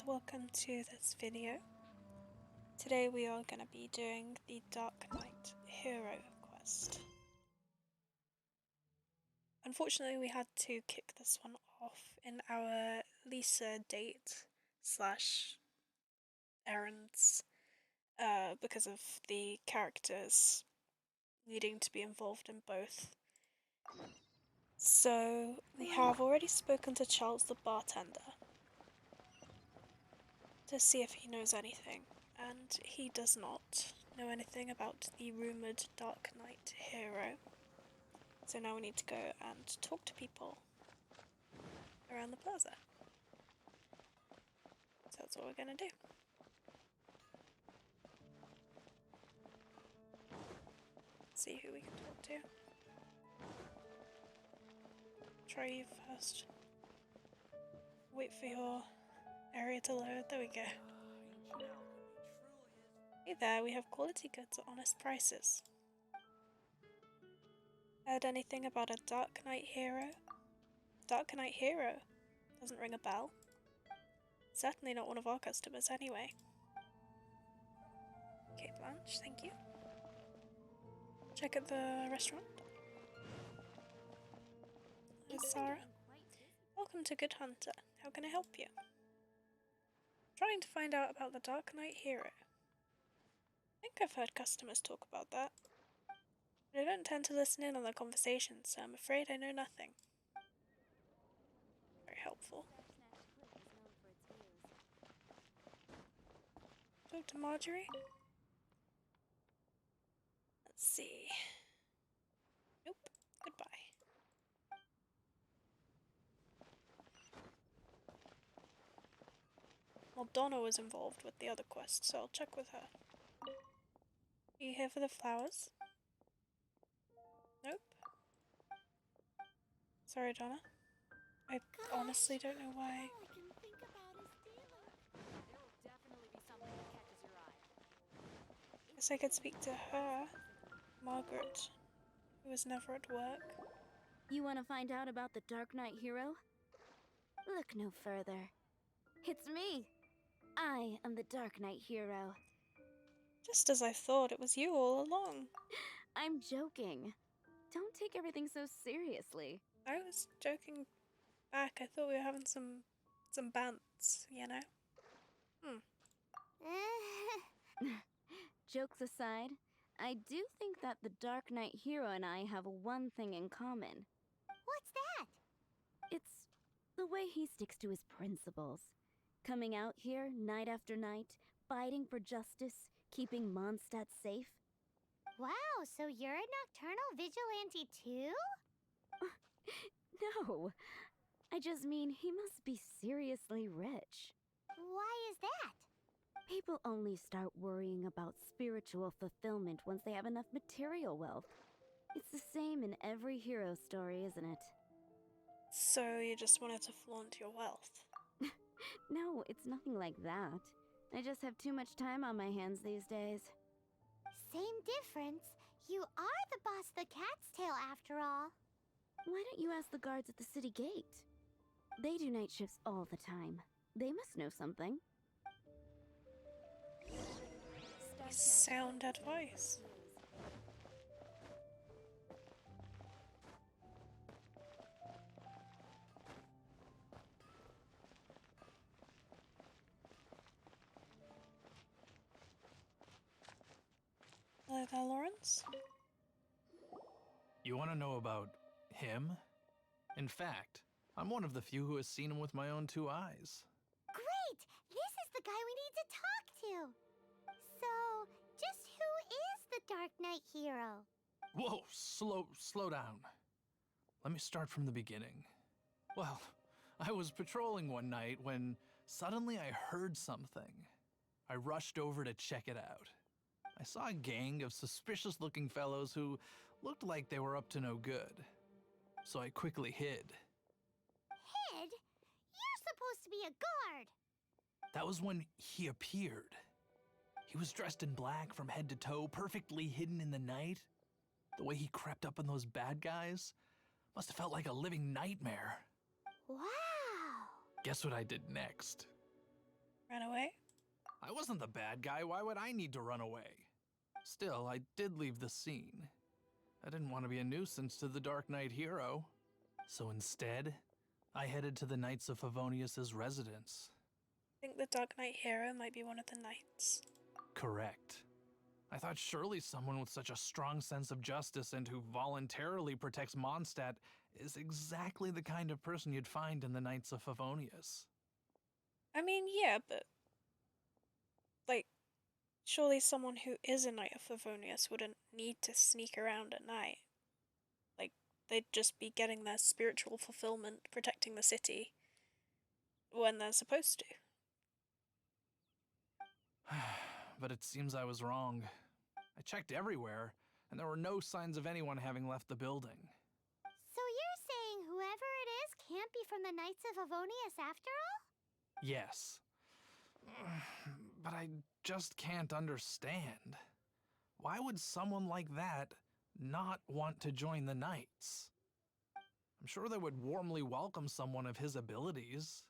welcome to this video. Today we are going to be doing the Dark Knight Hero quest. Unfortunately, we had to kick this one off in our Lisa date slash errands because of the characters needing to be involved in both. So we have already spoken to Charles the bartender to see if he knows anything, and he does not know anything about the rumoured Dark Knight hero. So now we need to go and talk to people around the plaza. So that's what we're going to do. See who we can talk to. Try you first. Wait for your area to load. There we go. Hey there, we have quality goods at honest prices. Heard anything about a Dark Knight hero? Dark Knight hero? Doesn't ring a bell. Certainly not one of our customers anyway. Okay, Blanche, thank you. Check at the restaurant. There's Sarah. Welcome to Good Hunter. How can I help you? Trying to find out about the Dark Knight hero. I think I've heard customers talk about that. But I don't tend to listen in on their conversations, so I'm afraid I know nothing. Very helpful. Talk to Marjorie? Let's see. Nope. Goodbye. Well, Donna was involved with the other quest, so I'll check with her. Are you here for the flowers? Nope. Sorry, Donna. I honestly don't know why. Guess I could speak to her, Margaret, who was never at work. You want to find out about the Dark Knight hero? Look no further. It's me! I am the Dark Knight hero. Just as I thought, it was you all along. I'm joking. Don't take everything so seriously. I was joking back. I thought we were having some bants, you know? Jokes aside, I do think that the Dark Knight hero and I have one thing in common. What's that? It's the way he sticks to his principles. Coming out here night after night, fighting for justice, keeping Mondstadt safe. Wow, so you're a nocturnal vigilante too? No, I just mean he must be seriously rich. Why is that? People only start worrying about spiritual fulfillment once they have enough material wealth. It's the same in every hero story, isn't it? So you just wanted to flaunt your wealth? No, it's nothing like that. I just have too much time on my hands these days. Same difference. You are the boss of the Cat's Tail after all. Why don't you ask the guards at the city gate? They do night shifts all the time. They must know something. Sound advice. Hello there, Lawrence. You want to know about him? In fact, I'm one of the few who has seen him with my own two eyes. Great! This is the guy we need to talk to. So, just who is the Dark Knight hero? Whoa, slow down. Let me start from the beginning. Well, I was patrolling one night when suddenly I heard something. I rushed over to check it out. I saw a gang of suspicious-looking fellows who looked like they were up to no good. So I quickly hid. Hid? You're supposed to be a guard. That was when he appeared. He was dressed in black from head to toe, perfectly hidden in the night. The way he crept up on those bad guys must have felt like a living nightmare. Wow! Guess what I did next? Ran away? I wasn't the bad guy. Why would I need to run away? Still, I did leave the scene. I didn't want to be a nuisance to the Dark Knight hero. So instead, I headed to the Knights of Favonius's residence. Think the Dark Knight hero might be one of the knights. Correct. I thought surely someone with such a strong sense of justice and who voluntarily protects Mondstadt is exactly the kind of person you'd find in the Knights of Favonius. I mean, yeah, but like, surely someone who is a Knight of Favonius wouldn't need to sneak around at night. Like, they'd just be getting their spiritual fulfillment protecting the city when they're supposed to. But it seems I was wrong. I checked everywhere, and there were no signs of anyone having left the building. So you're saying whoever it is can't be from the Knights of Avonius after all? Yes. But I just can't understand. Why would someone like that not want to join the Knights? I'm sure they would warmly welcome someone of his abilities.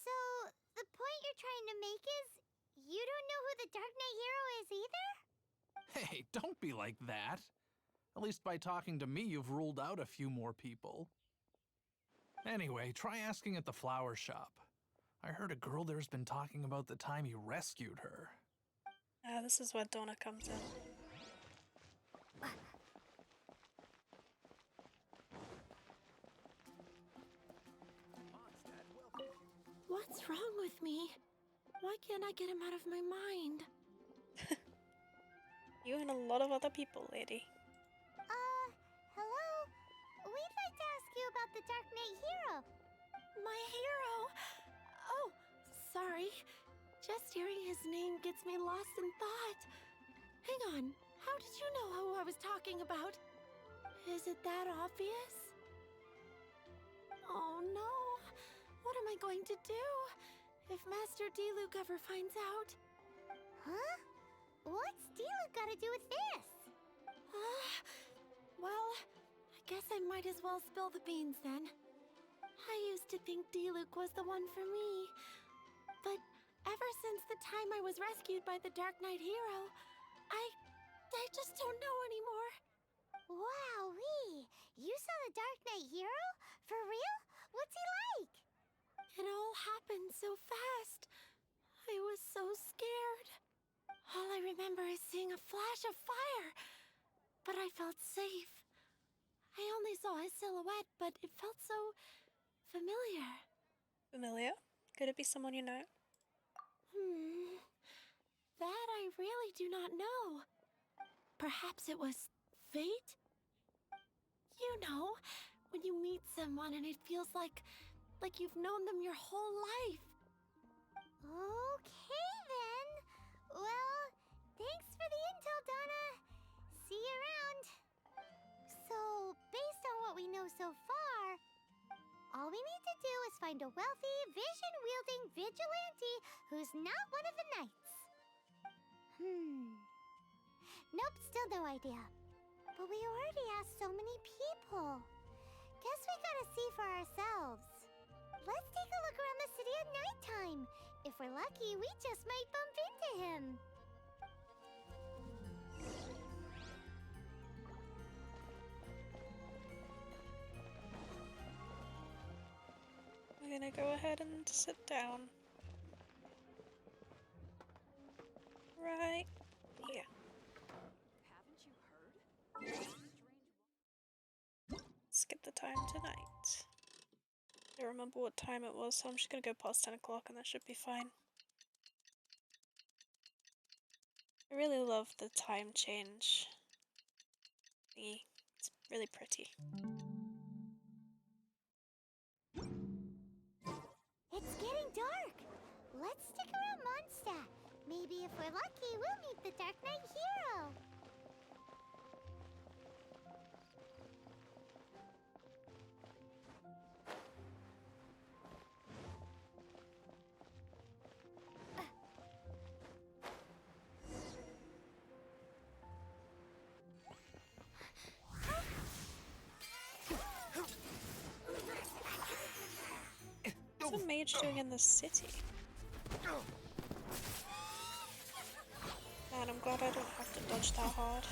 So the point you're trying to make is you don't know who the Dark Knight hero is either? Hey, don't be like that. At least by talking to me, you've ruled out a few more people. Anyway, try asking at the flower shop. I heard a girl there's been talking about the time you rescued her. This is where Donna comes in. What's wrong with me? Why can't I get him out of my mind? You and a lot of other people, lady. Hello? We'd like to ask you about the Dark Knight hero. My hero! Oh, sorry. Just hearing his name gets me lost in thought. Hang on, how did you know who I was talking about? Is it that obvious? Oh no! What am I going to do if Master Diluc ever finds out? Huh? What's Diluc got to do with this? Well, I guess I might as well spill the beans then. I used to think Diluc was the one for me. But ever since the time I was rescued by the Dark Knight hero, I just don't know anymore. Wowee! You saw the Dark Knight hero? For real? What's he like? It all happened so fast. I was so scared. All I remember is seeing a flash of fire, but I felt safe. I only saw his silhouette, but it felt so familiar. Familiar? Could it be someone you know? That I really do not know. Perhaps it was fate? You know, when you meet someone and it feels like you've known them your whole life. Okay then. Well, thanks for the intel, Donna. See you around. So, based on what we know so far, all we need to do is find a wealthy, vision-wielding vigilante who's not one of the knights. Nope, still no idea. But we already asked so many people. Guess we gotta see for ourselves. Let's take a look around the city at nighttime. If we're lucky, we just might bump into him. We're gonna go ahead and sit down. Right here. Skip the time tonight. I don't remember what time it was, so I'm just gonna go past 10 o'clock and that should be fine. I really love the time change thingy. It's really pretty. It's getting dark. Let's stick around Mondstadt. Maybe if we're lucky, we'll meet the Dark Knight hero. What's a mage doing in the city? Man, I'm glad I don't have to dodge that hard.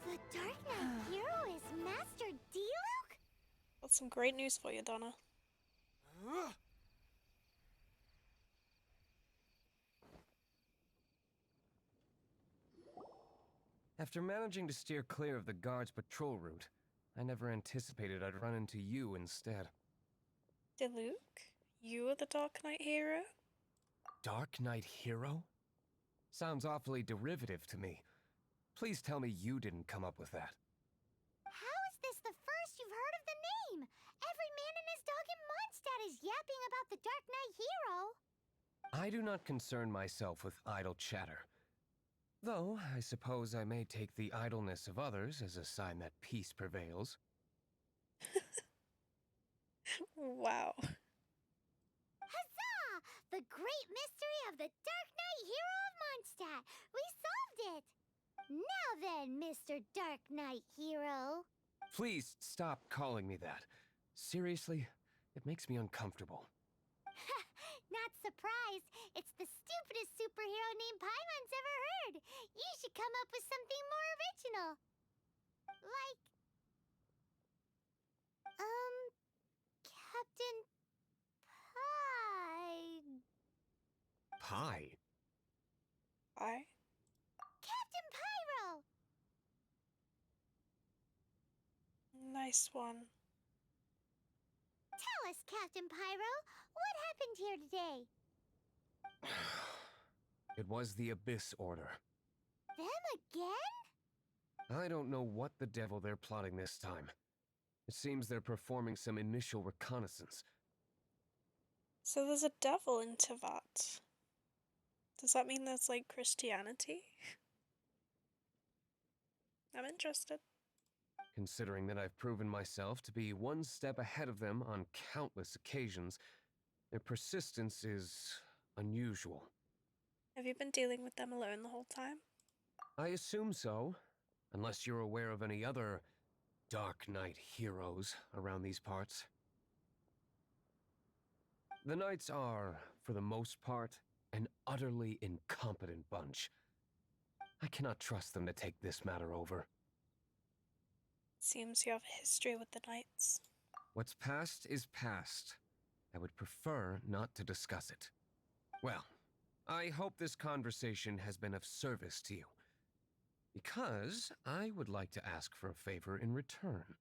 The Dark Knight hero is Master Diluc? Got some great news for you, Donna. After managing to steer clear of the guard's patrol route, I never anticipated I'd run into you instead. Diluc? You are the Dark Knight hero? Dark Knight hero? Sounds awfully derivative to me. Please tell me you didn't come up with that. How is this the first you've heard of the name? Every man and his dog in Mondstadt is yapping about the Dark Knight hero. I do not concern myself with idle chatter. Though, I suppose I may take the idleness of others as a sign that peace prevails. Wow. Huzzah! The great mystery of the Dark Knight hero of Mondstadt. We solved it! Now then, Mr. Dark Knight hero. Please stop calling me that. Seriously, it makes me uncomfortable. Not surprised. It's the stupidest superhero name Paimon's ever heard. You should come up with something more original. Like... Captain Pie... Pie? I? Captain Pyro! Nice one. Tell us, Captain Pyro, what happened here today? It was the Abyss Order. Them again? I don't know what the devil they're plotting this time. It seems they're performing some initial reconnaissance. So there's a devil in Tivat. Does that mean there's like Christianity? I'm interested. Considering that I've proven myself to be one step ahead of them on countless occasions, their persistence is unusual. Have you been dealing with them alone the whole time? I assume so, unless you're aware of any other Dark Knight heroes around these parts. The Knights are, for the most part, an utterly incompetent bunch. I cannot trust them to take this matter over. Seems you have a history with the Knights. What's past is past. I would prefer not to discuss it. Well, I hope this conversation has been of service to you. Because I would like to ask for a favor in return.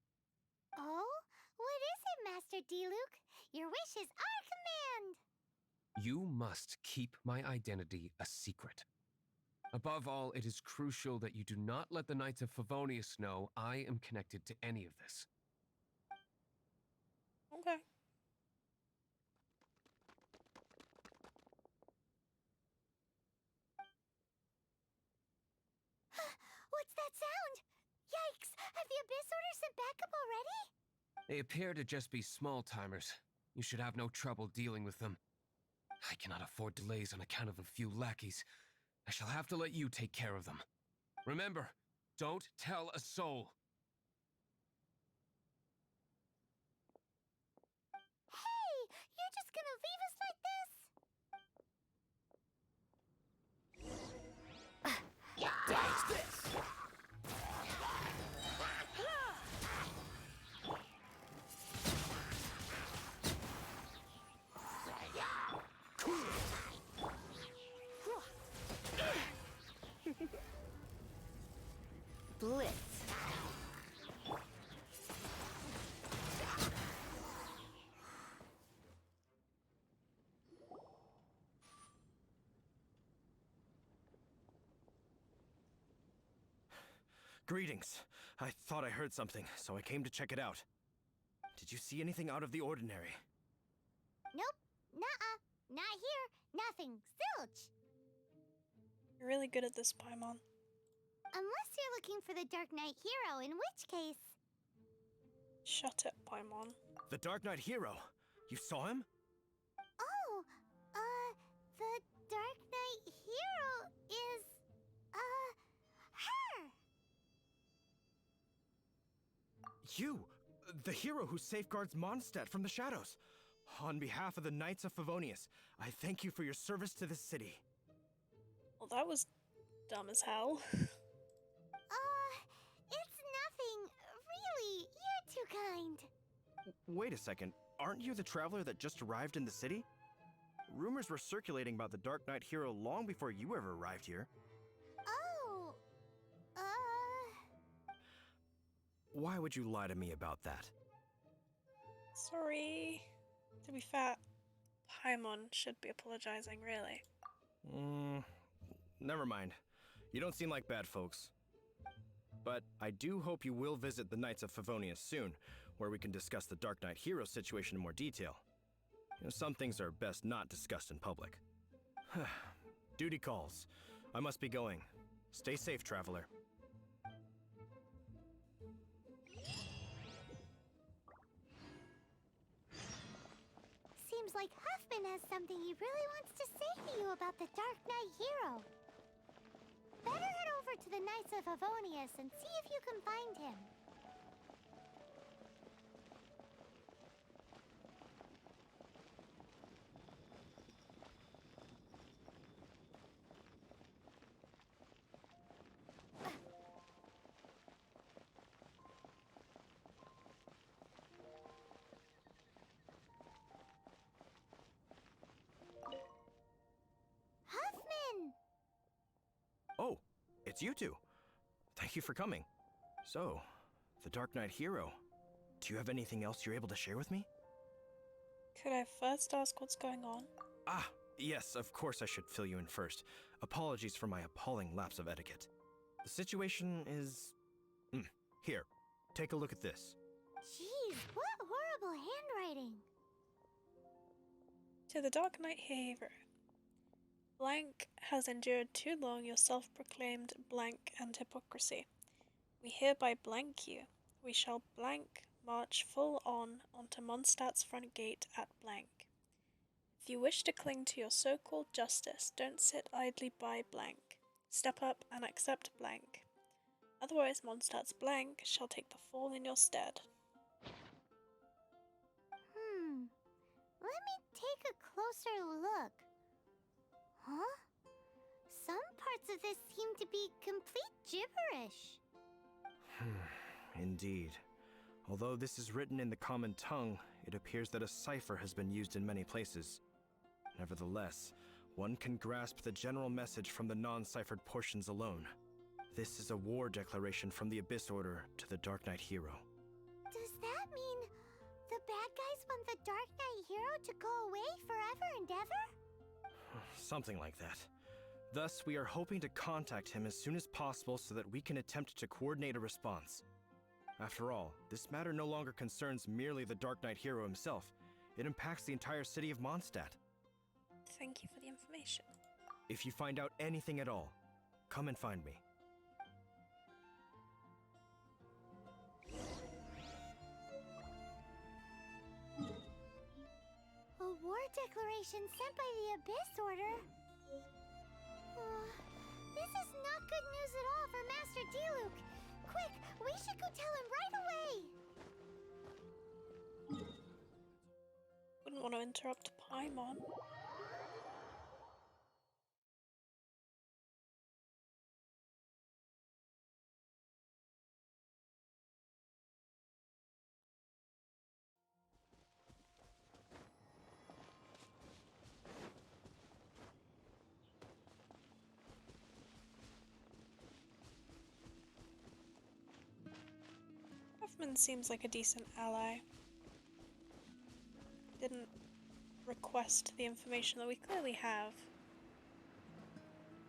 Oh? What is it, Master Diluc? Your wish is our command! You must keep my identity a secret. Above all, it is crucial that you do not let the Knights of Favonius know I am connected to any of this. Okay. What's that sound? Yikes! Have the Abyss Order sent backup already? They appear to just be small-timers. You should have no trouble dealing with them. I cannot afford delays on account of a few lackeys. I shall have to let you take care of them. Remember, don't tell a soul. Hey! You're just gonna leave us like this? Blitz. Greetings. I thought I heard something, so I came to check it out. Did you see anything out of the ordinary? Nope. Nuh-uh. Not here. Nothing. Zilch. You're really good at this, Paimon. Unless you're looking for the Dark Knight hero, in which case... Shut it, Paimon. The Dark Knight hero! You saw him? Oh, the Dark Knight hero is, her! You! The hero who safeguards Mondstadt from the shadows! On behalf of the Knights of Favonius, I thank you for your service to this city. Well, that was dumb as hell. It's nothing. Really, you're too kind. Wait a second, aren't you the traveler that just arrived in the city? Rumors were circulating about the Dark Knight hero long before you ever arrived here. Oh, Why would you lie to me about that? Sorry. To be fair, Paimon should be apologizing, really. Never mind. You don't seem like bad folks. But I do hope you will visit the Knights of Favonius soon, where we can discuss the Dark Knight hero situation in more detail. Some things are best not discussed in public. Duty calls. I must be going. Stay safe, traveler. seems like Huffman has something he really wants to say to you about the Dark Knight hero. Better head over to the Knights of Favonius and see if you can find him. Huffman! Oh, it's you two. Thank you for coming. So, the Dark Knight hero. Do you have anything else you're able to share with me? Could I first ask what's going on? Ah, yes, of course I should fill you in first. Apologies for my appalling lapse of etiquette. The situation is... Here, take a look at this. Jeez, what horrible handwriting. To the Dark Knight hero. Blank has endured too long your self-proclaimed blank and hypocrisy. We hereby blank you. We shall blank march full on onto Mondstadt's front gate at blank. If you wish to cling to your so-called justice, don't sit idly by blank. Step up and accept blank. Otherwise Mondstadt's blank shall take the fall in your stead. Let me take a closer look. Huh? Some parts of this seem to be complete gibberish. Indeed. Although this is written in the common tongue, it appears that a cipher has been used in many places. Nevertheless, one can grasp the general message from the non-ciphered portions alone. This is a war declaration from the Abyss Order to the Dark Knight hero. Does that mean the bad guys want the Dark Knight hero to go away forever and ever? Something like that. Thus, we are hoping to contact him as soon as possible so that we can attempt to coordinate a response. After all, this matter no longer concerns merely the Dark Knight hero himself. It impacts the entire city of Mondstadt. Thank you for the information. If you find out anything at all, come and find me. A war declaration sent by the Abyss Order? This is not good news at all for Master Diluc. Quick, we should go tell him right away! Wouldn't want to interrupt Paimon. Huffman seems like a decent ally. Didn't request the information that we clearly have,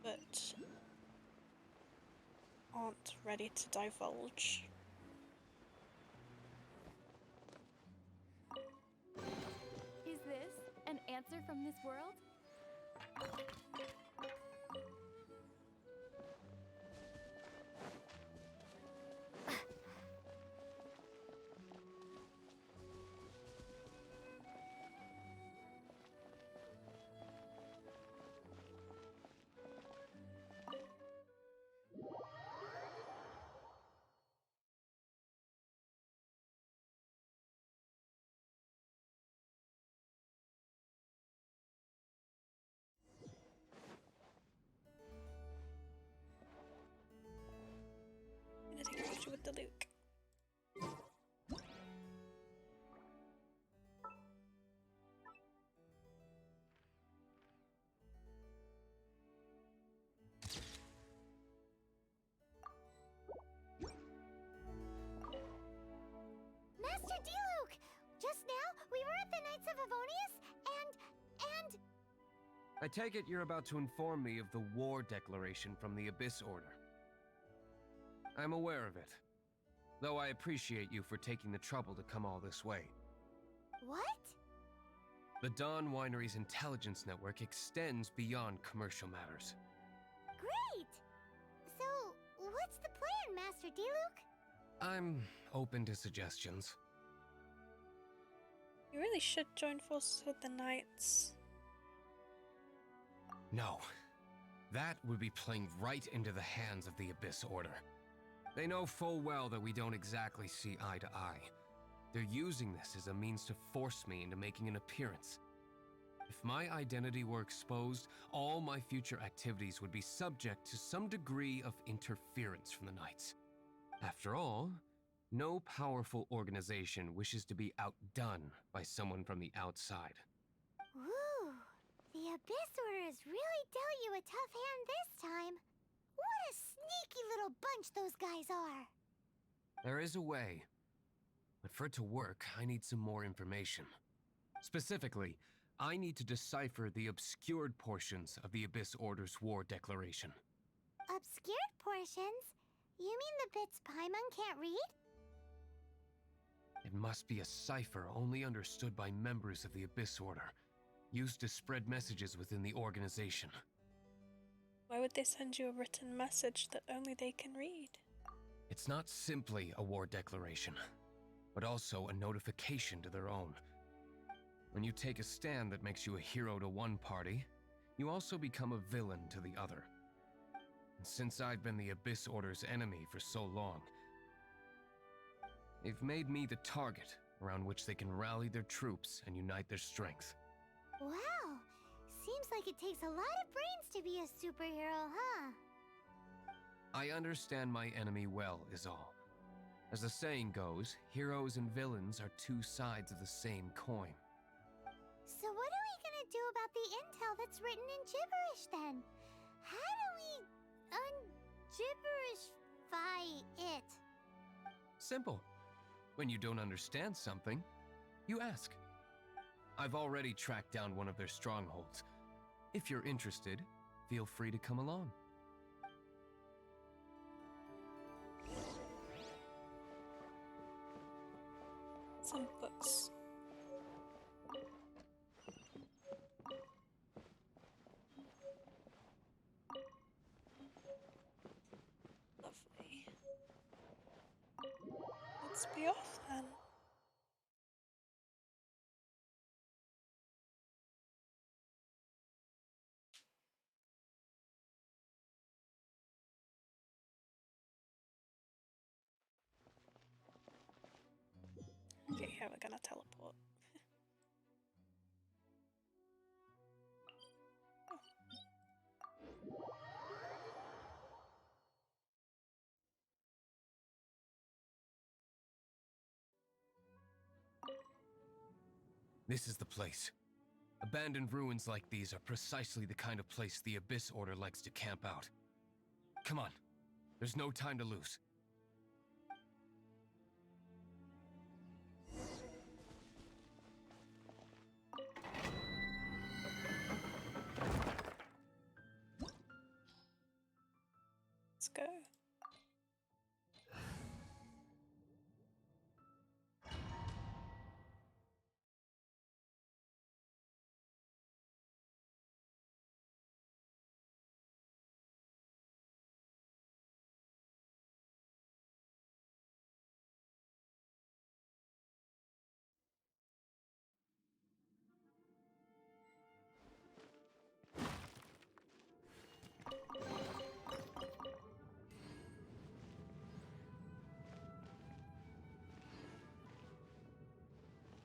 but aren't ready to divulge. Is this an answer from this world? Diluc. Master Diluc! Just now, we were at the Knights of Avonius, and... I take it you're about to inform me of the war declaration from the Abyss Order. I'm aware of it, though I appreciate you for taking the trouble to come all this way. What? The Dawn Winery's intelligence network extends beyond commercial matters. Great! So, what's the plan, Master Diluc? I'm open to suggestions. You really should join forces with the Knights. No. That would be playing right into the hands of the Abyss Order. They know full well that we don't exactly see eye to eye. They're using this as a means to force me into making an appearance. If my identity were exposed, all my future activities would be subject to some degree of interference from the Knights. After all, no powerful organization wishes to be outdone by someone from the outside. Ooh, the Abyss Order has really dealt you a tough hand this time. What a sneaky little bunch those guys are. There is a way, but for it to work, I need some more information. Specifically, I need to decipher the obscured portions of the Abyss Order's war declaration. Obscured portions? You mean the bits Paimon can't read? It must be a cipher only understood by members of the Abyss Order, used to spread messages within the organization. Why would they send you a written message that only they can read? It's not simply a war declaration, but also a notification to their own. When you take a stand that makes you a hero to one party, you also become a villain to the other. And since I've been the Abyss Order's enemy for so long, they've made me the target around which they can rally their troops and unite their strength. Wow, seems like it takes a lot of brains to be a superhero, huh? I understand my enemy well, is all. As the saying goes, heroes and villains are two sides of the same coin. So what are we gonna do about the intel that's written in gibberish then? How do we un-gibberishify it? Simple. When you don't understand something, you ask. I've already tracked down one of their strongholds. If you're interested, feel free to come along. Some books. Lovely. Let's be off then. Okay, yeah, we're gonna teleport. This is the place. Abandoned ruins like these are precisely the kind of place the Abyss Order likes to camp out. Come on, there's no time to lose. Let's go.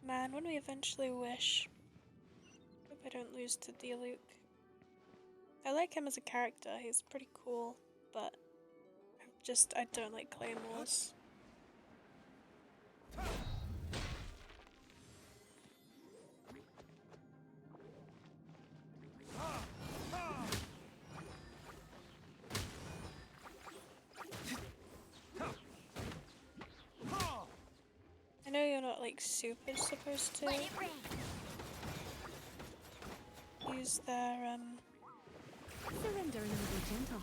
Man, when we eventually wish. Hope I don't lose to Diluc. I like him as a character, he's pretty cool, but I don't like claymores. I know you're not like super supposed to use their Surrender and be gentle.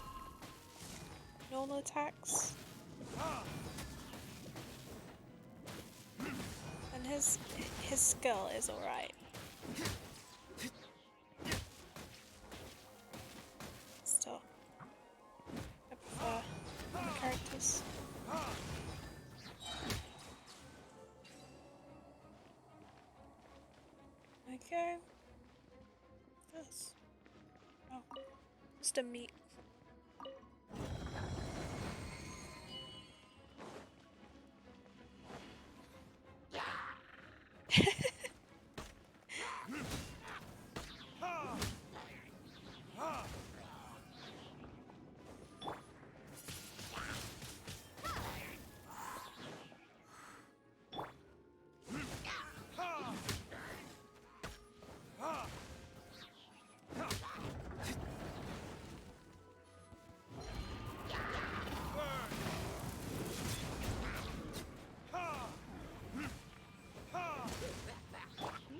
normal attacks. And his skill is alright. Still, I prefer other characters. Okay. This. Oh, just a meat.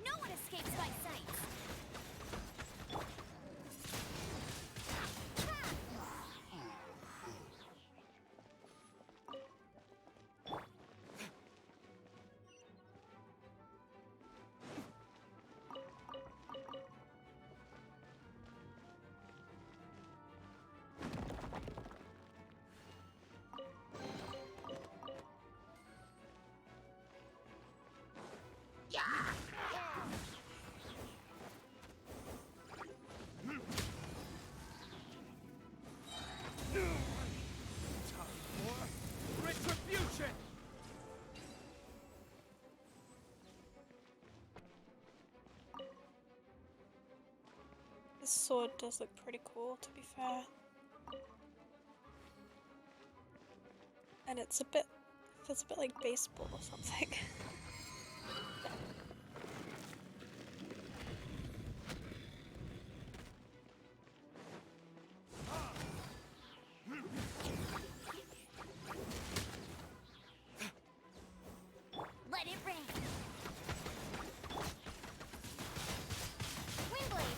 No one escapes my sight. Retribution! This sword does look pretty cool, to be fair. And it's a bit, feels a bit like baseball or something. Let it rain. Windblade.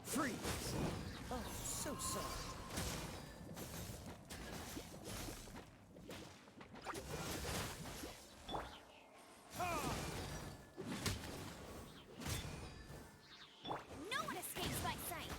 Freeze! Oh, so sorry. No one escapes my sight.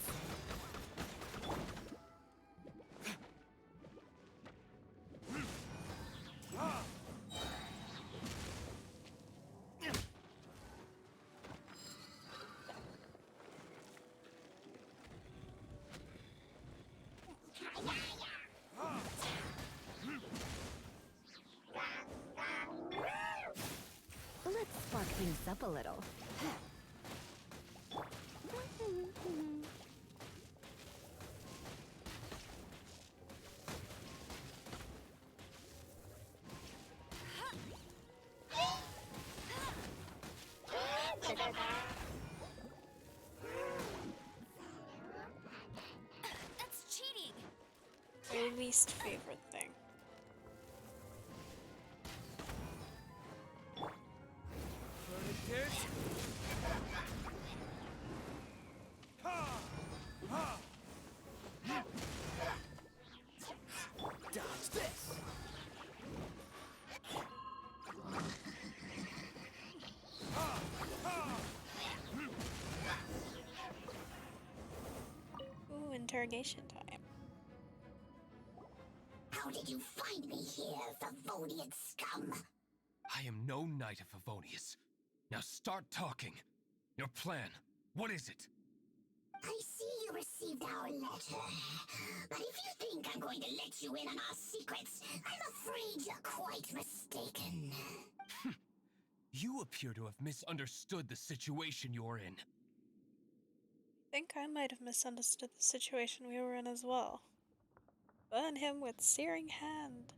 Let's spark things up a little. That's cheating. My least favorite thing. Dodge this! Ooh, interrogation time. How did you find me here, Favonian scum? I am no knight of Favonius. Now start talking. Your plan, what is it? I see you received our letter. But if you think I'm going to let you in on our secrets, I'm afraid you're quite mistaken. You appear to have misunderstood the situation you're in. I think I might have misunderstood the situation we were in as well. Burn him with searing hand.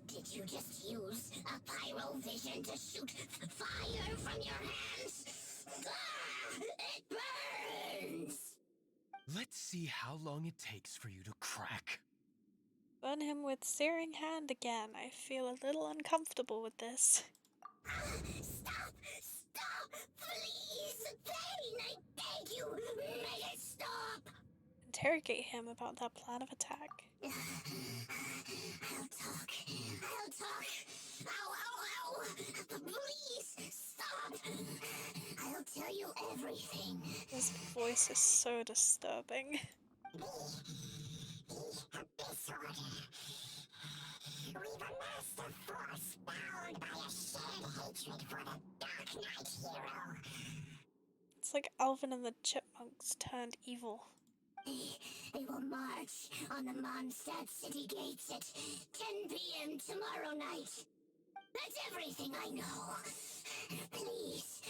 Did you just use a pyrovision to shoot fire from your hands? Ah, it burns! Let's see how long it takes for you to crack. Burn him with searing hand again. I feel a little uncomfortable with this. Stop! Stop! Please! Pain! I beg you! Make it stop! Interrogate him about that plan of attack. I'll talk. I'll talk. Ow, ow, ow! Please, stop! I'll tell you everything. His voice is so disturbing. Disorder. We've amassed a force bound by a shared hatred for the Dark Knight hero. It's like Alvin and the Chipmunks turned evil. They will march on the Mondstadt city gates at 10 p.m. tomorrow night. That's everything I know. Please,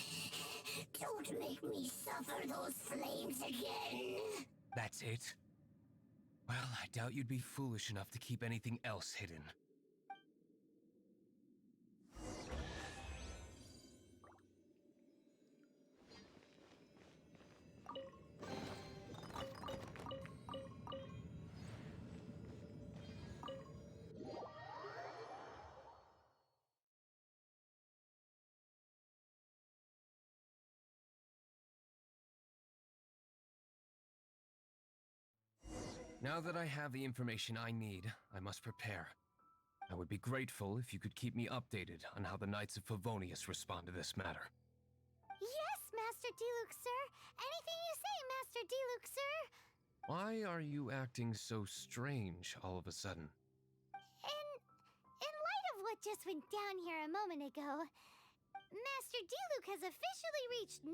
don't make me suffer those flames again. That's it? Well, I doubt you'd be foolish enough to keep anything else hidden. Now that I have the information I need, I must prepare. I would be grateful if you could keep me updated on how the Knights of Favonius respond to this matter. Yes, Master Diluc, sir. Anything you say, Master Diluc, sir. Why are you acting so strange all of a sudden? In light of what just went down here a moment ago, Master Diluc has officially reached #1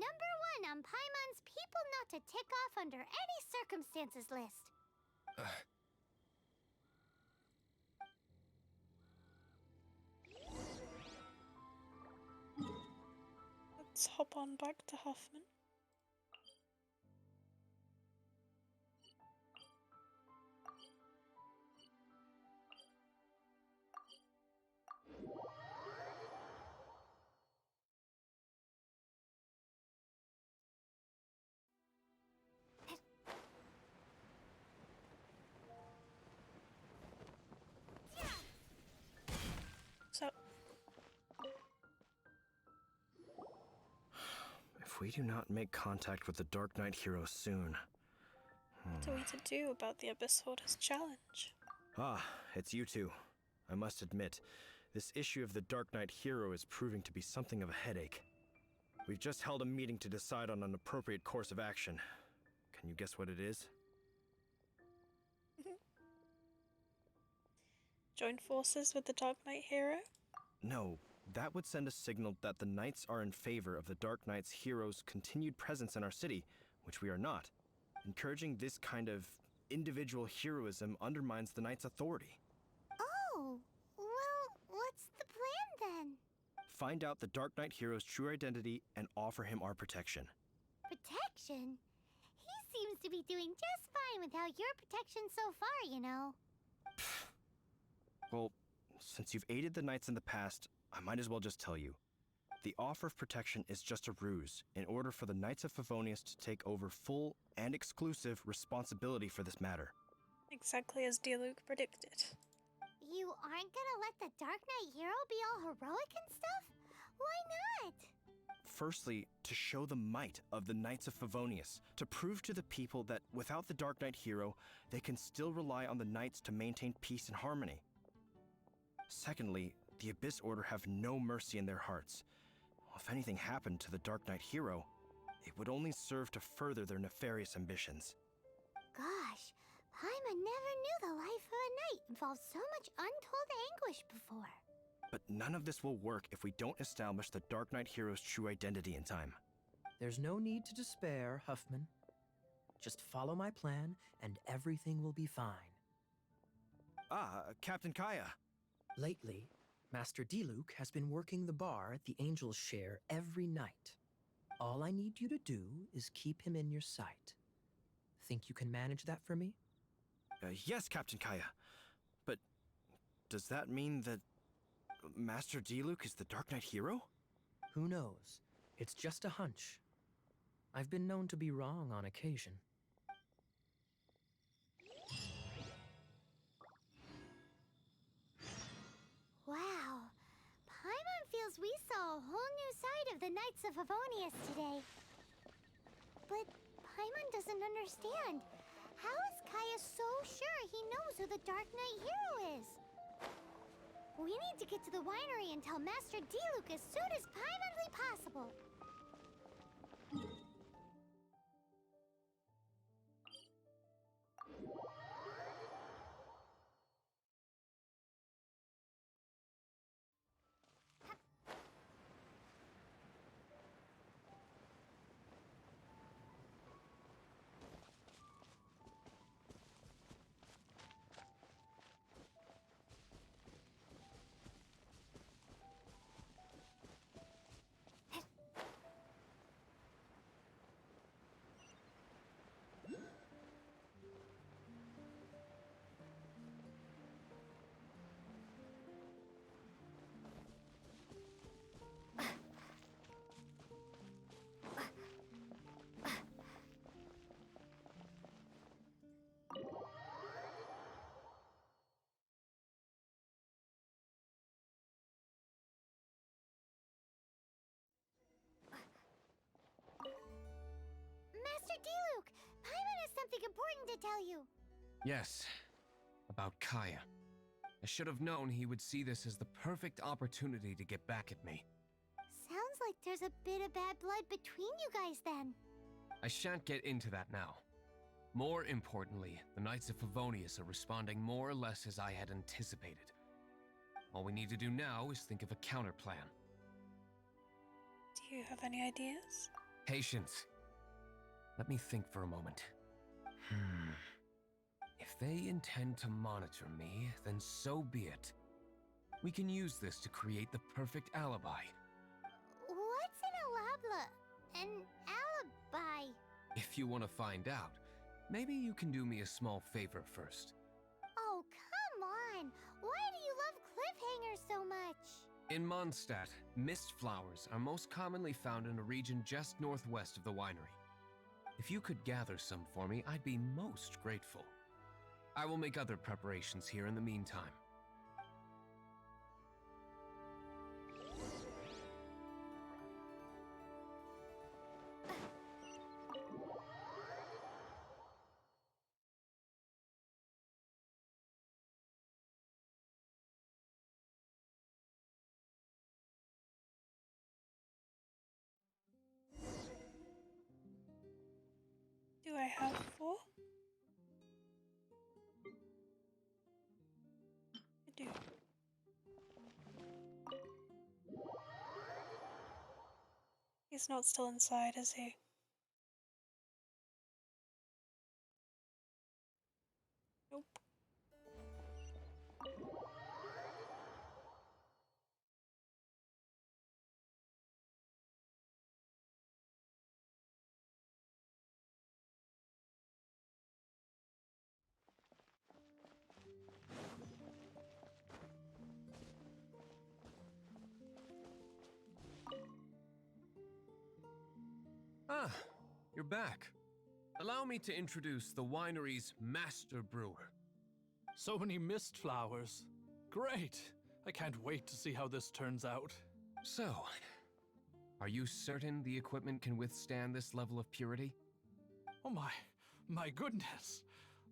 on Paimon's People Not to Tick Off Under Any Circumstances list. Let's hop on back to Huffman. So, If we do not make contact with the Dark Knight hero soon. what are we to do about the Abyss Hoarder's challenge? Ah, it's you two. I must admit, this issue of the Dark Knight hero is proving to be something of a headache. We've just held a meeting to decide on an appropriate course of action. Can you guess what it is? Join forces with the Dark Knight hero? No, that would send a signal that the Knights are in favor of the Dark Knight's hero's continued presence in our city, which we are not. Encouraging this kind of individual heroism undermines the Knights' authority. Oh, well, what's the plan then? Find out the Dark Knight hero's true identity and offer him our protection. Protection? He seems to be doing just fine without your protection so far, you know. Well, since you've aided the Knights in the past, I might as well just tell you. The offer of protection is just a ruse in order for the Knights of Favonius to take over full and exclusive responsibility for this matter. Exactly as Diluc predicted. You aren't gonna let the Dark Knight hero be all heroic and stuff? Why not? Firstly, to show the might of the Knights of Favonius, to prove to the people that without the Dark Knight hero, they can still rely on the Knights to maintain peace and harmony. Secondly, the Abyss Order have no mercy in their hearts. If anything happened to the Dark Knight hero, it would only serve to further their nefarious ambitions. Gosh, Paimon never knew the life of a knight involved so much untold anguish before. But none of this will work if we don't establish the Dark Knight hero's true identity in time. There's no need to despair, Huffman. Just follow my plan, and everything will be fine. Ah, Captain Kaya. Lately, Master Diluc has been working the bar at the Angel's Share every night. All I need you to do is keep him in your sight. Think you can manage that for me? Yes, Captain Kaya. But does that mean that Master Diluc is the Dark Knight hero? Who knows? It's just a hunch. I've been known to be wrong on occasion. Wow. Paimon feels we saw a whole new side of the Knights of Favonius today. But Paimon doesn't understand. How is Kaya so sure he knows who the Dark Knight hero is? We need to get to the winery and tell Master Diluc as soon as Paimonly possible. Master Diluc, Paimon has something important to tell you. Yes, about Kaya. I should have known he would see this as the perfect opportunity to get back at me. Sounds like there's a bit of bad blood between you guys then. I shan't get into that now. More importantly, the Knights of Favonius are responding more or less as I had anticipated. All we need to do now is think of a counterplan. Do you have any ideas? Patience. Let me think for a moment. If they intend to monitor me, then so be it. We can use this to create the perfect alibi. What's an alibi? If you want to find out, maybe you can do me a small favor first. Oh, come on! Why do you love cliffhangers so much? In Mondstadt, mist flowers are most commonly found in a region just northwest of the winery. If you could gather some for me, I'd be most grateful. I will make other preparations here in the meantime. Do I have 4? I do. He's not still inside, is he? Nope. Ah, you're back. Allow me to introduce the winery's master brewer. So many mist flowers. Great! I can't wait to see how this turns out. So, are you certain the equipment can withstand this level of purity? Oh my goodness!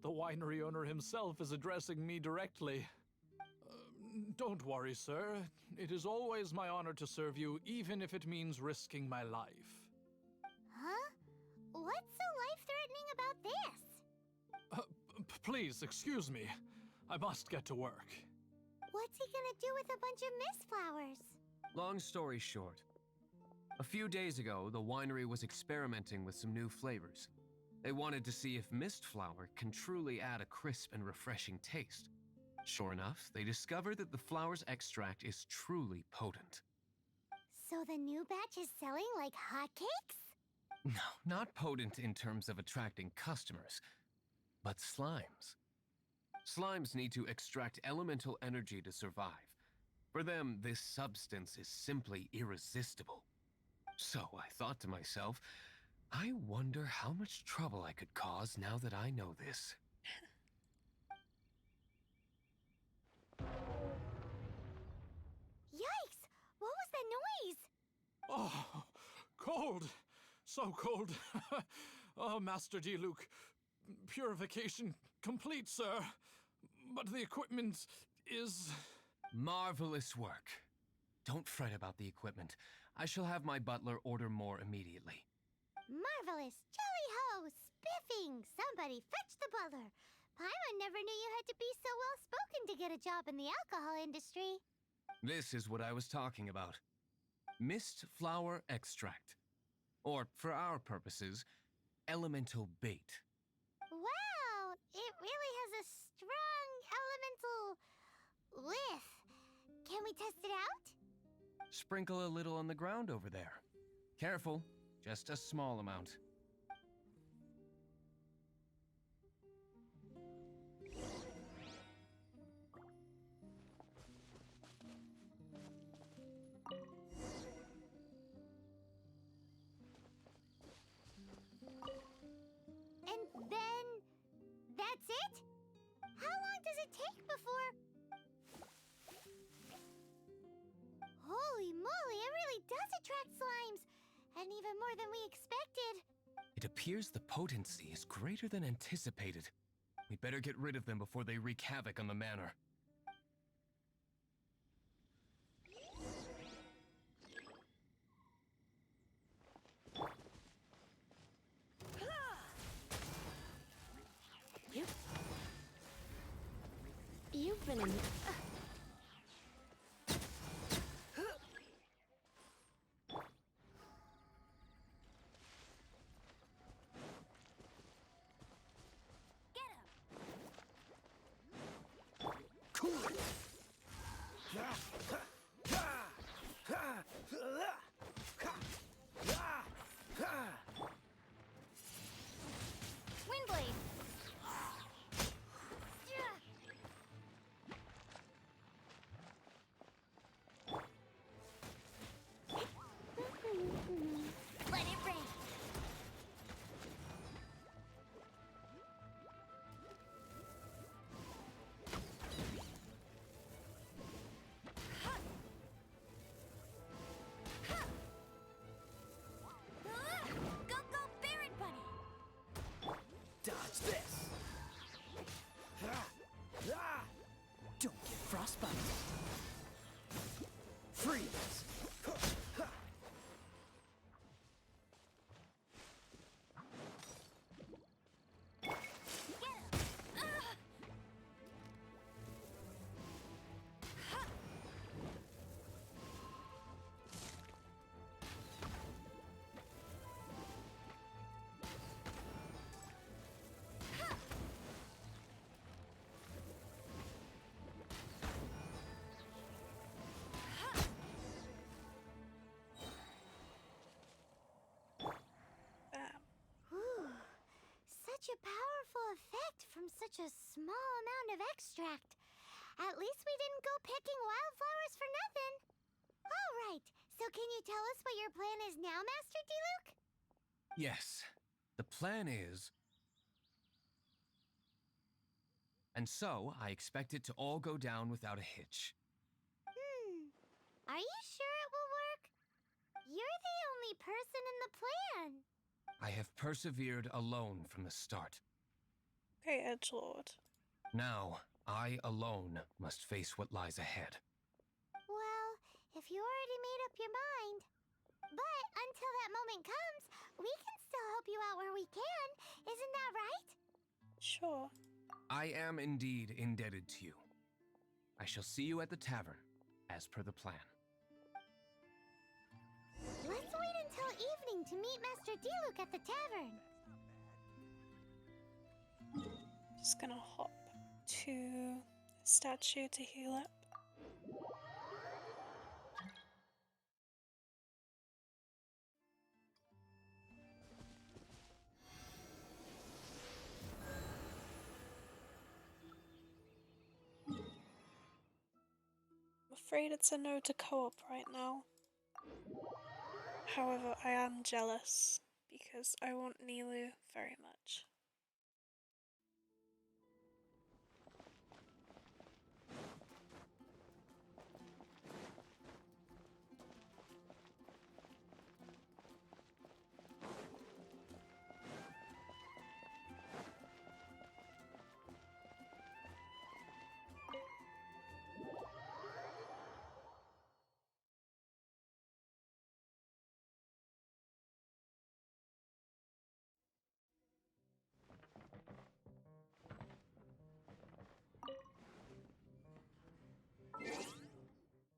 The winery owner himself is addressing me directly. Don't worry, sir. It is always my honor to serve you, even if it means risking my life. Huh? What's so life-threatening about this? Please, excuse me. I must get to work. What's he gonna do with a bunch of mist flowers? Long story short, a few days ago, the winery was experimenting with some new flavors. They wanted to see if mist flower can truly add a crisp and refreshing taste. Sure enough, they discovered that the flower's extract is truly potent. So the new batch is selling like hotcakes? No, not potent in terms of attracting customers, but slimes. Slimes need to extract elemental energy to survive. For them, this substance is simply irresistible. So I thought to myself, I wonder how much trouble I could cause now that I know this. Yikes! What was that noise? Oh, cold! So cold! Oh, Master D-Luke, purification complete, sir. But the equipment is... Marvelous work. Don't fret about the equipment. I shall have my butler order more immediately. Marvelous! Jolly-ho! Spiffing! Somebody fetch the butler! Paimon never knew you had to be so well-spoken to get a job in the alcohol industry. This is what I was talking about. Mist flower extract. Or, for our purposes, elemental bait. Wow! It really has a strong elemental whiff. Can we test it out? Sprinkle a little on the ground over there. Careful, just a small amount. And then... that's it? How long does it take before... Holy moly, it really does attract slimes! And even more than we expected. It appears the potency is greater than anticipated. We'd better get rid of them before they wreak havoc on the manor. You've been in... Windblade! Let it rain! Go, go, Baron Bunny! Dodge this! Don't get frostbite! Freeze! Ooh, such a powerful effect from such a small amount of extract. At least we didn't go picking wildflowers for nothing. All right, so can you tell us what your plan is now, Master D-Luke? Yes, the plan is... And so, I expect it to all go down without a hitch. Are you sure it will work? You're the only person in the plan. I have persevered alone from the start. Okay, edgelord. Now, I alone must face what lies ahead. Well, if you already made up your mind. But until that moment comes, we can still help you out where we can. Isn't that right? Sure. I am indeed indebted to you. I shall see you at the tavern, as per the plan. Let's wait until evening to meet Master D-Luke at the tavern. Just gonna hop to a statue to heal up. I'm afraid it's a no to co-op right now. However, I am jealous because I want Nilu very much.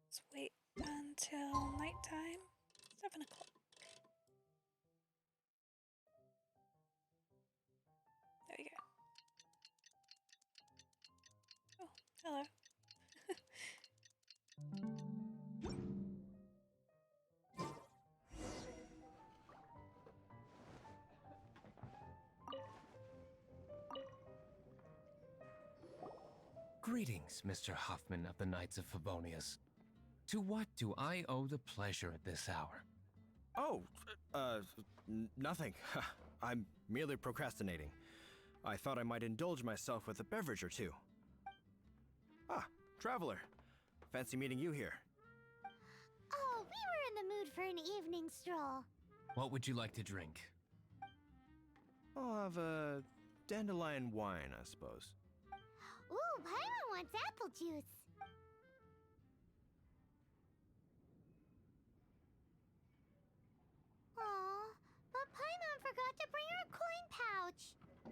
Let's wait until nighttime. 7 o'clock. There we go. Oh, hello. Greetings, Mr. Huffman of the Knights of Favonius. To what do I owe the pleasure at this hour? Oh, nothing. I'm merely procrastinating. I thought I might indulge myself with a beverage or two. Ah, traveler. Fancy meeting you here. Oh, we were in the mood for an evening stroll. What would you like to drink? I'll have a dandelion wine, I suppose. Ooh, Paimon wants apple juice. Aw, but Paimon forgot to bring her coin pouch.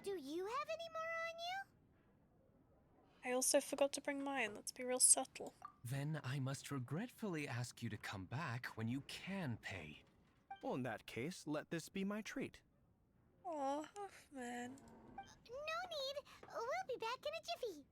Do you have any more on you? I also forgot to bring mine. Let's be real subtle. Then I must regretfully ask you to come back when you can pay. Well, in that case, let this be my treat. Aw, Huffman. No need. We'll be back in a jiffy.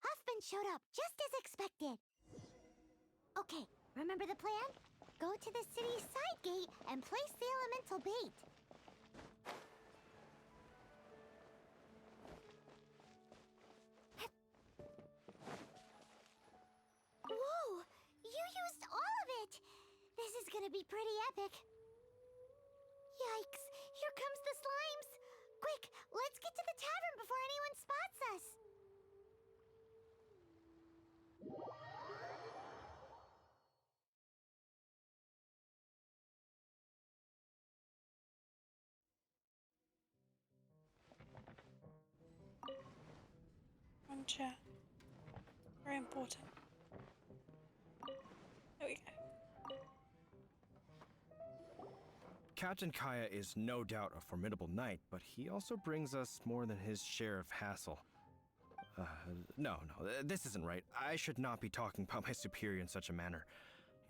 Huffman showed up just as expected. Okay, remember the plan? Go to the city's side gate and place the elemental bait. Whoa! You used all of it! This is gonna be pretty epic. Yikes! Here comes the slimes! Quick, let's get to the tavern before anyone spots us! Wrong chair. Very important. There we go. Captain Kaya is no doubt a formidable knight, but he also brings us more than his share of hassle. No, this isn't right. I should not be talking about my superior in such a manner.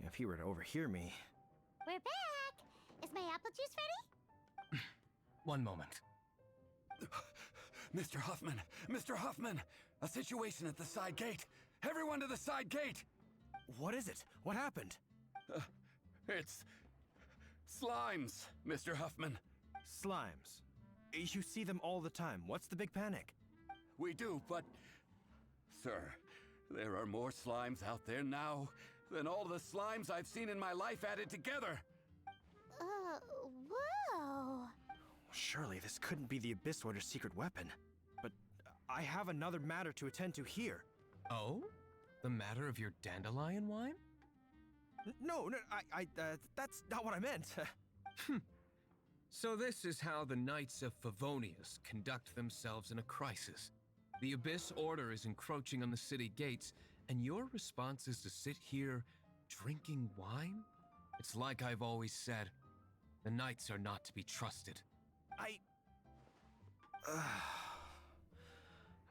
If he were to overhear me... We're back! Is my apple juice ready? One moment. Mr. Huffman! Mr. Huffman! A situation at the side gate! Everyone to the side gate! What is it? What happened? It's... slimes, Mr. Huffman. Slimes. You see them all the time. What's the big panic? We do, but... Sir, there are more slimes out there now than all the slimes I've seen in my life added together! Whoa! Surely this couldn't be the Abyss Warder's secret weapon. But I have another matter to attend to here. Oh? The matter of your dandelion wine? No, that's not what I meant. So this is how the Knights of Favonius conduct themselves in a crisis. The Abyss Order is encroaching on the city gates, and your response is to sit here drinking wine? It's like I've always said, the Knights are not to be trusted.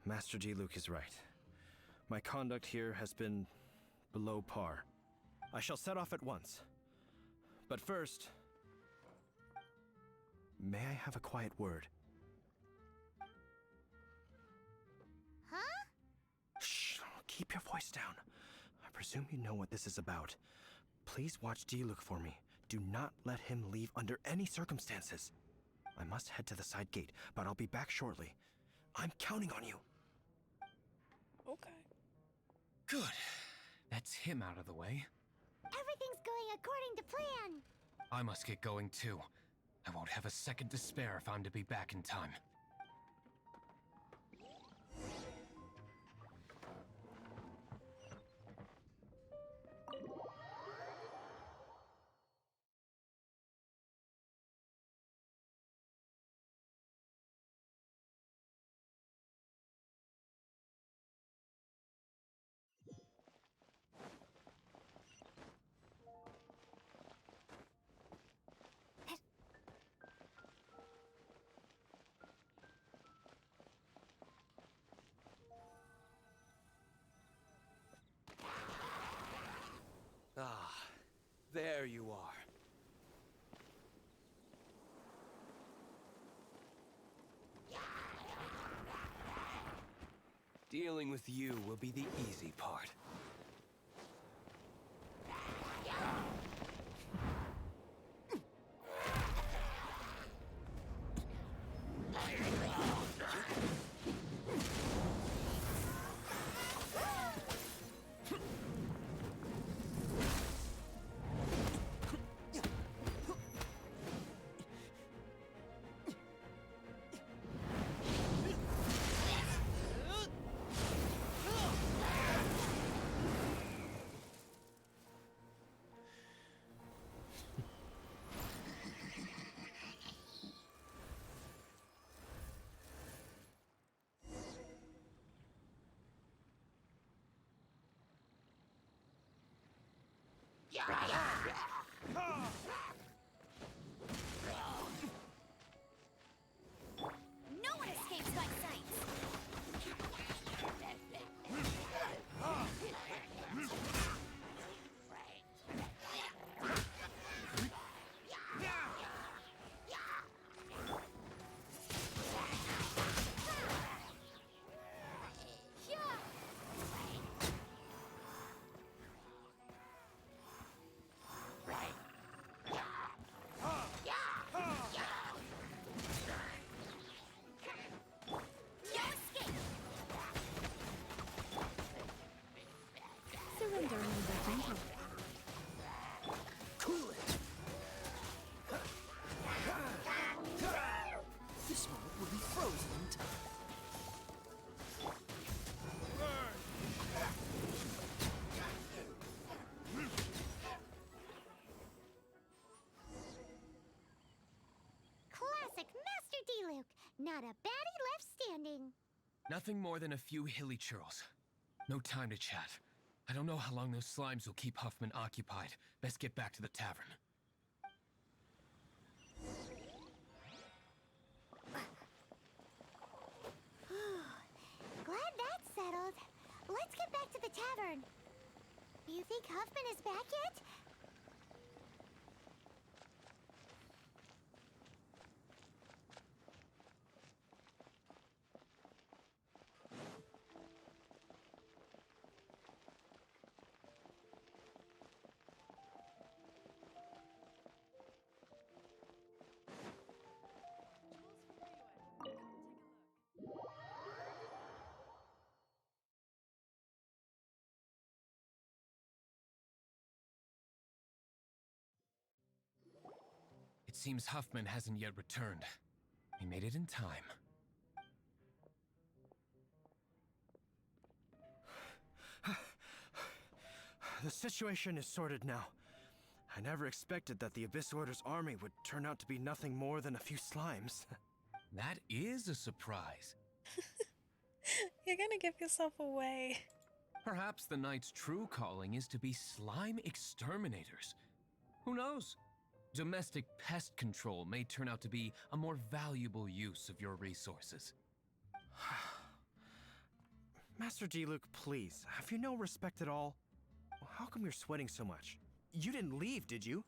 Master D-Luke is right. My conduct here has been below par. I shall set off at once. But first, may I have a quiet word? Huh? Shh, keep your voice down. I presume you know what this is about. Please watch D-Luke for me. Do not let him leave under any circumstances. I must head to the side gate, but I'll be back shortly. I'm counting on you. Okay. Good. That's him out of the way. Everything's going according to plan. I must get going too. I won't have a second to spare if I'm to be back in time. Ah, there you are. Dealing with you will be the easy part. No one escapes my sight. Surrender and let me help. Cool it! This moment will be frozen in time. Classic Master D-Luke. Not a baddie left standing. Nothing more than a few hilly churls. No time to chat. I don't know how long those slimes will keep Huffman occupied. Best get back to the tavern. Glad that's settled. Let's get back to the tavern. You think Huffman is back yet? It seems Huffman hasn't yet returned. We made it in time. The situation is sorted now. I never expected that the Abyss Order's army would turn out to be nothing more than a few slimes. That is a surprise. You're gonna give yourself away. Perhaps the Knight's true calling is to be slime exterminators. Who knows? Domestic pest control may turn out to be a more valuable use of your resources. Master Diluc, please, have you no respect at all? How come you're sweating so much? You didn't leave, did you?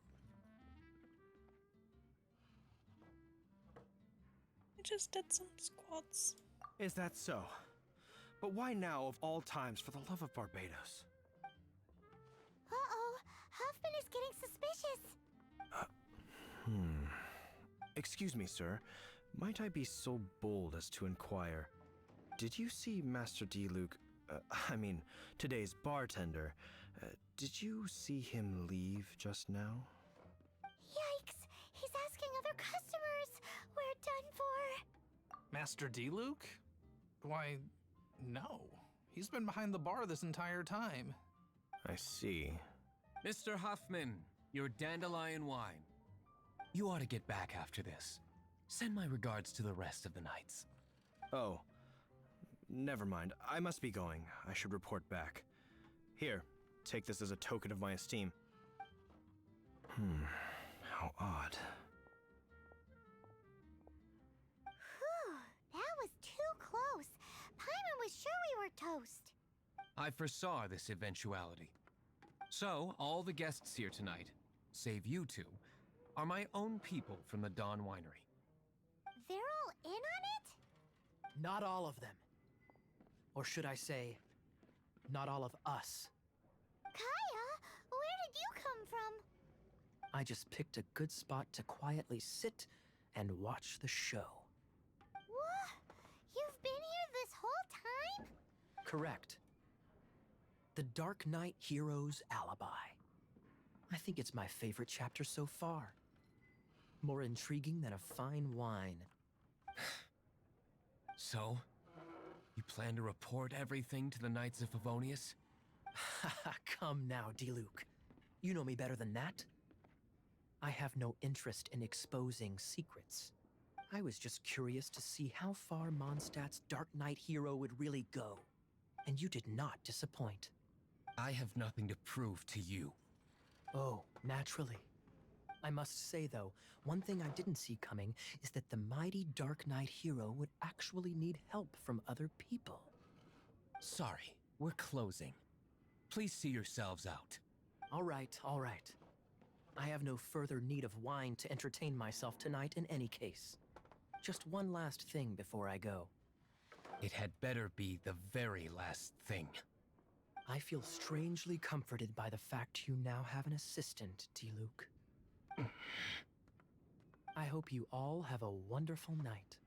I just did some squats. Is that so? But why now of all times, for the love of Barbados? Uh-oh, Huffman is getting suspicious. Excuse me, sir. Might I be so bold as to inquire, did you see Master Diluc, today's bartender, did you see him leave just now? Yikes! He's asking other customers. We're done for. Master Diluc? Why, no. He's been behind the bar this entire time. I see. Mr. Huffman, your dandelion wine. You ought to get back after this. Send my regards to the rest of the knights. Oh, never mind. I must be going. I should report back. Here, take this as a token of my esteem. How odd. Whew, that was too close. Paimon was sure we were toast. I foresaw this eventuality. So, all the guests here tonight, save you two, are my own people from the Dawn Winery. They're all in on it? Not all of them. Or should I say, not all of us. Kaya, where did you come from? I just picked a good spot to quietly sit and watch the show. What? You've been here this whole time? Correct. The Dark Knight Hero's Alibi. I think it's my favorite chapter so far. More intriguing than a fine wine. So, you plan to report everything to the Knights of Favonius? Come now, Diluc. You know me better than that. I have no interest in exposing secrets. I was just curious to see how far Mondstadt's Dark Knight hero would really go. And you did not disappoint. I have nothing to prove to you. Oh, naturally. I must say, though, one thing I didn't see coming is that the mighty Dark Knight hero would actually need help from other people. Sorry, we're closing. Please see yourselves out. All right, all right. I have no further need of wine to entertain myself tonight in any case. Just one last thing before I go. It had better be the very last thing. I feel strangely comforted by the fact you now have an assistant, Diluc. I hope you all have a wonderful night.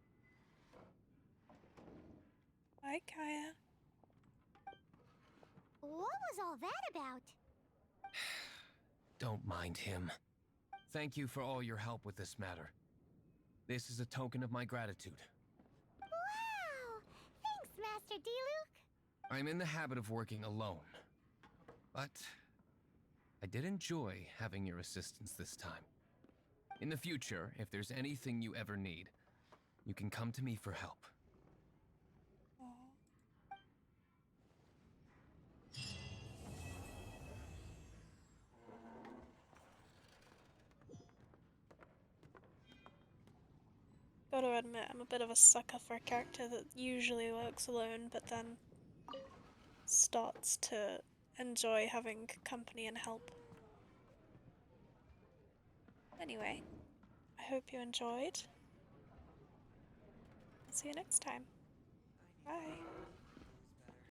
Bye, Kaya. What was all that about? Don't mind him. Thank you for all your help with this matter. This is a token of my gratitude. Wow! Thanks, Master Diluc. I'm in the habit of working alone. But I did enjoy having your assistance this time. In the future, if there's anything you ever need, you can come to me for help. Aw. Gotta admit, I'm a bit of a sucker for a character that usually works alone, but then starts to enjoy having company and help. Anyway, I hope you enjoyed. See you next time. Bye.